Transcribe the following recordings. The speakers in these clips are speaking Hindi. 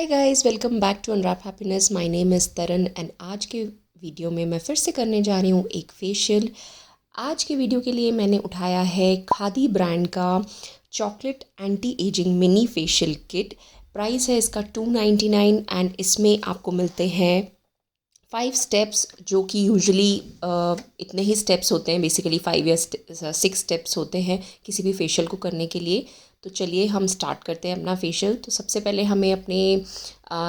Hi guys, welcome back to unwrap happiness. My name is Taran and आज के वीडियो में मैं फिर से करने जा रही हूँ एक फेशियल। आज के वीडियो के लिए मैंने उठाया है खादी ब्रांड का chocolate anti ageing mini facial kit. Price है इसका 299 एंड इसमें आपको मिलते हैं 5 स्टेप्स, जो कि यूजुअली इतने ही स्टेप्स होते हैं। बेसिकली 5 या 6 स्टेप्स होते हैं किसी भी फेशियल को करने के लिए। तो चलिए हम स्टार्ट करते हैं अपना फेशियल। तो सबसे पहले हमें अपने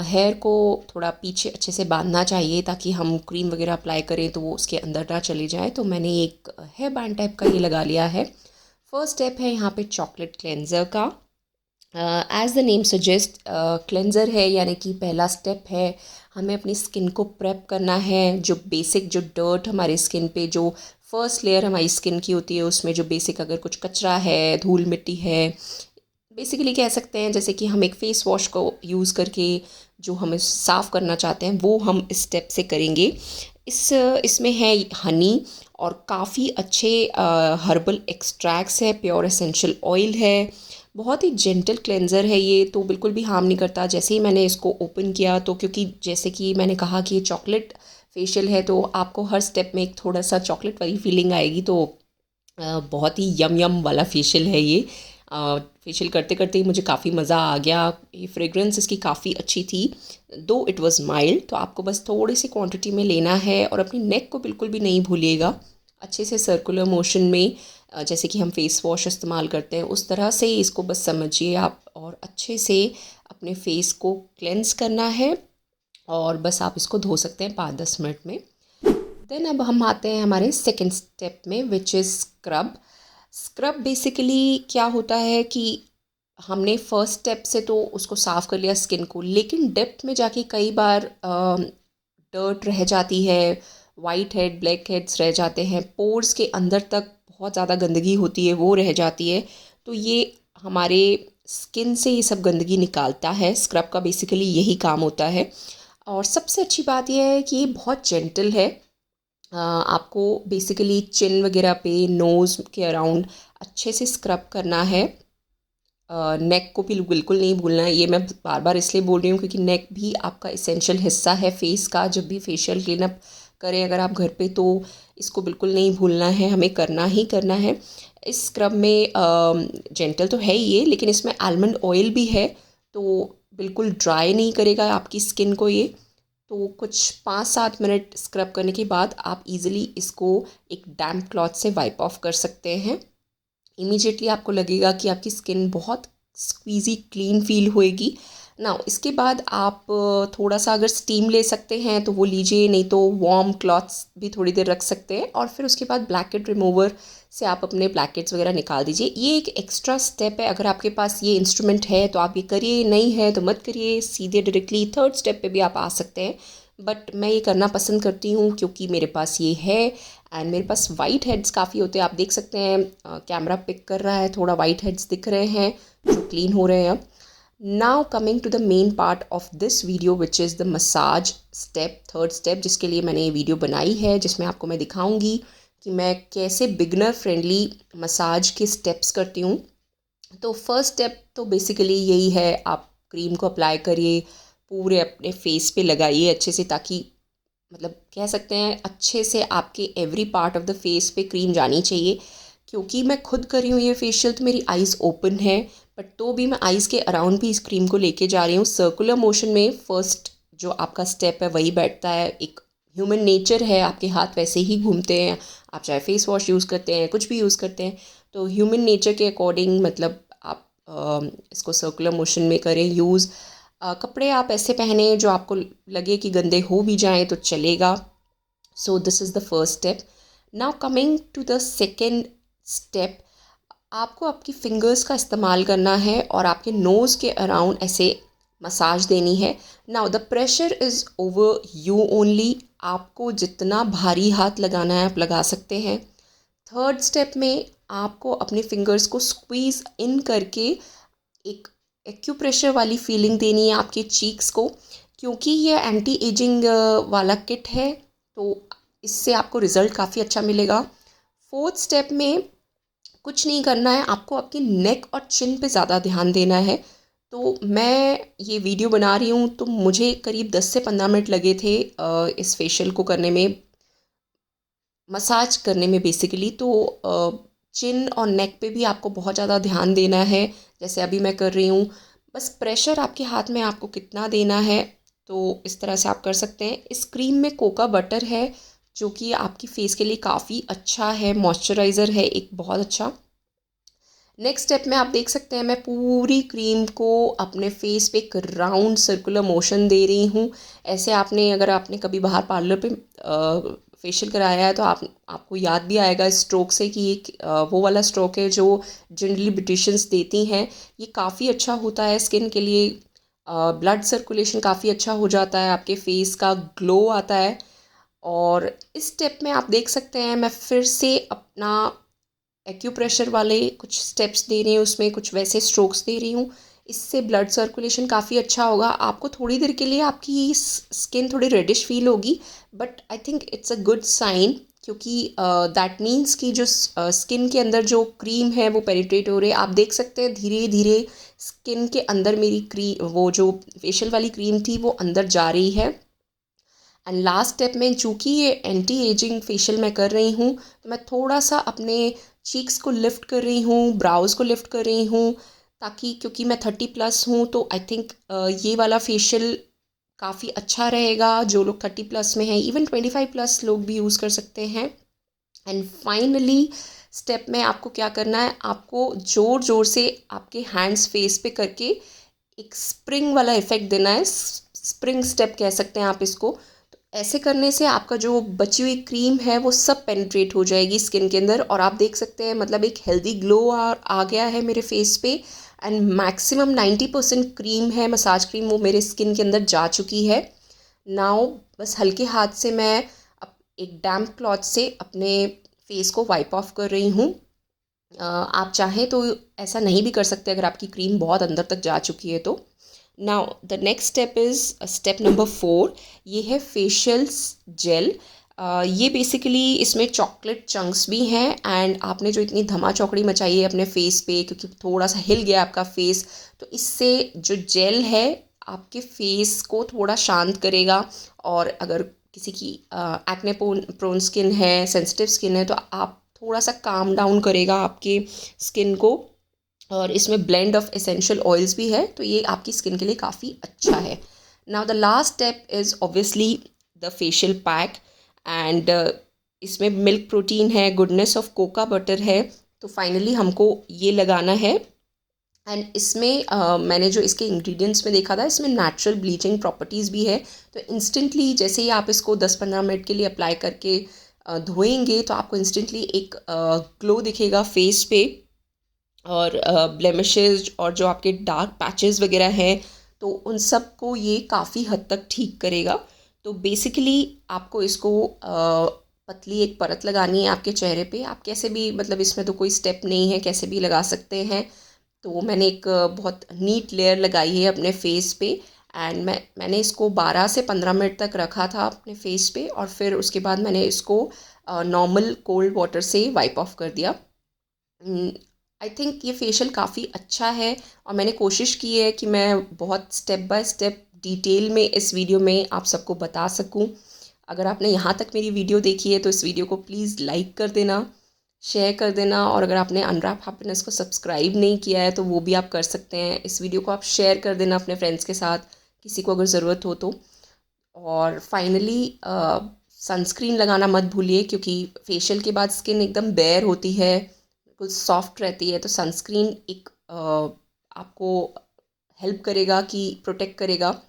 हेयर को थोड़ा पीछे अच्छे से बांधना चाहिए ताकि हम क्रीम वगैरह अप्लाई करें तो वो उसके अंदर ना चले जाए। तो मैंने एक हेयर बैंड टाइप का ये लगा लिया है। फर्स्ट स्टेप है यहाँ पे चॉकलेट क्लेंजर का। As the name suggest cleanser है, यानी कि पहला स्टेप है। हमें अपनी स्किन को प्रेप करना है। जो बेसिक जो डर्ट हमारे स्किन पे, जो फर्स्ट लेयर हमारी स्किन की होती है, उसमें जो बेसिक अगर कुछ कचरा है, धूल मिट्टी है, बेसिकली कह सकते हैं जैसे कि हम एक फ़ेस वॉश को यूज़ करके जो हमें साफ़ करना चाहते हैं वो हम इस स्टेप से करेंगे। इसमें है हनी और काफ़ी अच्छे हर्बल एक्सट्रैक्ट्स है, प्योर एसेंशियल ऑयल है। बहुत ही जेंटल क्लेंज़र है ये, तो बिल्कुल भी हार्म नहीं करता। जैसे ही मैंने इसको ओपन किया तो क्योंकि जैसे कि मैंने कहा कि ये चॉकलेट फेशियल है तो आपको हर स्टेप में एक थोड़ा सा चॉकलेट वाली फीलिंग आएगी। तो बहुत ही यम यम वाला फेशियल है ये। फेशियल करते करते ही मुझे काफ़ी मज़ा आ गया। ये फ्रेगरेंस इसकी काफ़ी अच्छी थी, दो इट वाज माइल्ड। तो आपको बस थोड़ी सी क्वांटिटी में लेना है और अपनी नेक को बिल्कुल भी नहीं भूलिएगा। अच्छे से सर्कुलर मोशन में जैसे कि हम फेस वॉश इस्तेमाल करते हैं उस तरह से इसको बस समझिए आप, और अच्छे से अपने फेस को क्लेंस करना है। और बस आप इसको धो सकते हैं 5-10 मिनट में। देन अब हम आते हैं हमारे सेकेंड स्टेप में, which is scrub. Scrub basically क्या होता है कि हमने फर्स्ट स्टेप से तो उसको साफ़ कर लिया स्किन को, लेकिन डेप्थ में जाके कई बार डर्ट रह जाती है, वाइट हेड ब्लैक हेड्स रह जाते हैं, पोर्स के अंदर तक बहुत ज़्यादा गंदगी होती है वो रह जाती है। तो ये हमारे स्किन से ये सब गंदगी निकालता है। स्क्रब का बेसिकली यही काम होता है। और सबसे अच्छी बात यह है कि ये बहुत जेंटल है। आपको बेसिकली चिन वगैरह पे, नोज़ के अराउंड अच्छे से स्क्रब करना है। नेक को भी बिल्कुल नहीं भूलना है। ये मैं बार बार इसलिए बोल रही हूँ क्योंकि नेक भी आपका इसेंशियल हिस्सा है फेस का। जब भी फेशियल क्लीनअप करें अगर आप घर पे, तो इसको बिल्कुल नहीं भूलना है, हमें करना ही करना है। इस स्क्रब में जेंटल तो है ही ये, लेकिन इसमें आलमंड ऑयल भी है, तो बिल्कुल ड्राई नहीं करेगा आपकी स्किन को ये। तो कुछ 5-7 मिनट स्क्रब करने के बाद आप इजीली इसको एक डैम्प क्लॉथ से वाइप ऑफ कर सकते हैं। इमीडिएटली आपको लगेगा कि आपकी स्किन बहुत स्क्वीज़ी क्लीन फील होएगी ना। इसके बाद आप थोड़ा सा अगर स्टीम ले सकते हैं तो वो लीजिए, नहीं तो वार्म क्लॉथ्स भी थोड़ी देर रख सकते हैं। और फिर उसके बाद ब्लैकेट रिमूवर से आप अपने ब्लैकेट्स वगैरह निकाल दीजिए। ये एक एक्स्ट्रा स्टेप है, अगर आपके पास ये इंस्ट्रूमेंट है तो आप ये करिए, नहीं है तो मत करिए, सीधे डायरेक्टली थर्ड स्टेप पे भी आप आ सकते हैं। बट मैं ये करना पसंद करती हूँ क्योंकि मेरे पास ये है एंड मेरे पास वाइट हेड्स काफ़ी होते हैं। आप देख सकते हैं कैमरा पिक कर रहा है, थोड़ा वाइट हेड्स दिख रहे हैं जो क्लीन हो रहे हैं अब। Now coming to the main part of this video which is the massage step, third step, जिसके लिए मैंने ये वीडियो बनाई है, जिसमें आपको मैं दिखाऊंगी कि मैं कैसे बिगनर फ्रेंडली मसाज के स्टेप्स करती हूँ। तो फर्स्ट स्टेप तो बेसिकली यही है, आप क्रीम को अप्लाई करिए, पूरे अपने फेस पे लगाइए अच्छे से, ताकि मतलब कह सकते हैं अच्छे से आपके every part of the face पे क्रीम जानी चाहिए। क्योंकि मैं खुद कर रही हूँ ये फेशियल तो मेरी आइज़ ओपन है, बट तो भी मैं आइज़ के अराउंड भी इस क्रीम को लेके जा रही हूँ सर्कुलर मोशन में। फर्स्ट जो आपका स्टेप है वही बैठता है। एक ह्यूमन नेचर है, आपके हाथ वैसे ही घूमते हैं, आप चाहे फेस वॉश यूज़ करते हैं, कुछ भी यूज़ करते हैं, तो ह्यूमन नेचर के अकॉर्डिंग मतलब आप इसको सर्कुलर मोशन में करें यूज़। कपड़े आप ऐसे पहने जो आपको लगे कि गंदे हो भी जाएं तो चलेगा। So this is the first step. Now coming to the second step, आपको आपकी फिंगर्स का इस्तेमाल करना है और आपके नोज़ के अराउंड ऐसे मसाज देनी है। Now the pressure is over you only. आपको जितना भारी हाथ लगाना है आप लगा सकते हैं। थर्ड स्टेप में आपको अपने फिंगर्स को स्क्वीज़ इन करके एक एक्यूप्रेशर वाली फीलिंग देनी है आपके चीक्स को। क्योंकि ये एंटी एजिंग वाला किट है तो इससे आपको रिज़ल्ट काफ़ी अच्छा मिलेगा। फोर्थ स्टेप में कुछ नहीं करना है, आपको आपकी नेक और चिन पे ज़्यादा ध्यान देना है। तो मैं ये वीडियो बना रही हूँ तो मुझे करीब 10 से 15 मिनट लगे थे इस फेशियल को करने में, मसाज करने में बेसिकली। तो चिन और नेक पे भी आपको बहुत ज़्यादा ध्यान देना है, जैसे अभी मैं कर रही हूँ। बस प्रेशर आपके हाथ में आपको कितना देना है, तो इस तरह से आप कर सकते हैं। इस क्रीम में कोका बटर है, जो कि आपकी फ़ेस के लिए काफ़ी अच्छा है, मॉइस्चराइज़र है एक बहुत अच्छा। नेक्स्ट स्टेप में आप देख सकते हैं मैं पूरी क्रीम को अपने फेस पे एक राउंड सर्कुलर मोशन दे रही हूँ। ऐसे अगर आपने कभी बाहर पार्लर पे फेशियल कराया है तो आपको याद भी आएगा इस स्ट्रोक से कि वो वाला स्ट्रोक है जो जनरली ब्यूटिशियंस देती हैं। ये काफ़ी अच्छा होता है स्किन के लिए, ब्लड सर्कुलेशन काफ़ी अच्छा हो जाता है, आपके फेस का ग्लो आता है। और इस स्टेप में आप देख सकते हैं मैं फिर से अपना एक्यूप्रेशर वाले कुछ स्टेप्स दे रही हूँ, उसमें कुछ वैसे स्ट्रोक्स दे रही हूँ। इससे ब्लड सर्कुलेशन काफ़ी अच्छा होगा। आपको थोड़ी देर के लिए आपकी स्किन थोड़ी रेडिश फील होगी, but I think it's a good sign, क्योंकि दैट मीन्स कि जो स्किन के अंदर जो क्रीम है वो पेनिट्रेट हो रही है। आप देख सकते हैं धीरे धीरे स्किन के अंदर मेरी वो जो फेशियल वाली क्रीम थी वो अंदर जा रही है। एंड लास्ट स्टेप में चूँकि ये एंटी एजिंग फेशियल मैं कर रही हूँ, तो मैं थोड़ा सा अपने चीक्स को लिफ्ट कर रही हूँ, ब्राउज़ को लिफ्ट कर रही हूँ, ताकि क्योंकि मैं 30+ हूँ तो आई थिंक ये वाला फेशियल काफ़ी अच्छा रहेगा। जो लोग 30+ में हैं, इवन 25+ लोग भी यूज़ कर सकते हैं। एंड फाइनली स्टेप में आपको क्या करना है, आपको ज़ोर ज़ोर से आपके हैंड्स फेस पे करके एक स्प्रिंग वाला इफ़ेक्ट देना है। स्प्रिंग स्टेप कह सकते हैं आप इसको। तो ऐसे करने से आपका जो बची हुई क्रीम है वो सब पेनिट्रेट हो जाएगी स्किन के अंदर, और आप देख सकते हैं मतलब एक हेल्दी ग्लो आ गया है मेरे फेस पे। एंड मैक्सिमम 90% क्रीम है, मसाज क्रीम, वो मेरे स्किन के अंदर जा चुकी है। नाउ बस हल्के हाथ से मैं एक डैम्प क्लॉथ से अपने फेस को वाइप ऑफ कर रही हूँ। आप चाहें तो ऐसा नहीं भी कर सकते अगर आपकी क्रीम बहुत अंदर तक जा चुकी है तो। Now the next step is step number 4। ये है फेशियल जेल। ये बेसिकली इसमें चॉकलेट चंक्स भी हैं। एंड आपने जो इतनी धमा चौकड़ी मचाई है अपने फेस पे, क्योंकि थोड़ा सा हिल गया आपका फेस, तो इससे जो जेल है आपके फेस को थोड़ा शांत करेगा। और अगर किसी की एक्ने प्रोन स्किन है, सेंसिटिव स्किन है, तो आप थोड़ा सा काम डाउन करेगा आपके स्किन को। और इसमें ब्लेंड ऑफ एसेंशियल ऑयल्स भी है, तो ये आपकी स्किन के लिए काफ़ी अच्छा है। Now the last step is obviously the facial pack. And इसमें मिल्क प्रोटीन है, गुडनेस ऑफ कोका बटर है। तो फाइनली हमको ये लगाना है। एंड इसमें मैंने जो इसके इंग्रेडिएंट्स में देखा था, इसमें नेचुरल ब्लीचिंग प्रॉपर्टीज़ भी है। तो इंस्टेंटली जैसे ही आप इसको 10-15 मिनट के लिए अप्लाई करके धोएंगे तो आपको इंस्टेंटली एक ग्लो दिखेगा फेस पे। और ब्लेमिशेस और जो आपके डार्क पैचेस वगैरह हैं, तो उन सब को ये काफ़ी हद तक ठीक करेगा। तो बेसिकली आपको इसको पतली एक परत लगानी है आपके चेहरे पे। आप कैसे भी, मतलब इसमें तो कोई स्टेप नहीं है, कैसे भी लगा सकते हैं। तो मैंने एक बहुत नीट लेयर लगाई है अपने फेस पे। एंड मैंने इसको 12 से 15 मिनट तक रखा था अपने फेस पे, और फिर उसके बाद मैंने इसको नॉर्मल कोल्ड वाटर से वाइप ऑफ कर दिया। आई थिंक ये फेशियल काफ़ी अच्छा है, और मैंने कोशिश की है कि मैं बहुत स्टेप बाय स्टेप डिटेल में इस वीडियो में आप सबको बता सकूं। अगर आपने यहाँ तक मेरी वीडियो देखी है तो इस वीडियो को प्लीज़ लाइक कर देना, शेयर कर देना, और अगर आपने अनरैप हैप्पीनेस को सब्सक्राइब नहीं किया है तो वो भी आप कर सकते हैं। इस वीडियो को आप शेयर कर देना अपने फ्रेंड्स के साथ, किसी को अगर ज़रूरत हो तो। और फाइनली सनस्क्रीन लगाना मत भूलिए, क्योंकि फेशियल के बाद स्किन एकदम बेयर होती है, बिल्कुल सॉफ्ट रहती है। तो सनस्क्रीन एक आपको हेल्प करेगा, कि प्रोटेक्ट करेगा।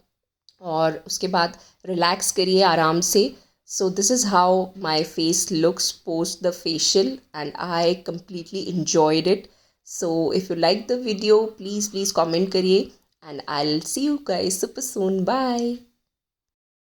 और उसके बाद रिलैक्स करिए आराम से। सो this is how my face looks post the facial, and I completely enjoyed it. So if you like the video, please comment करिए, and I'll see you guys super soon. Bye.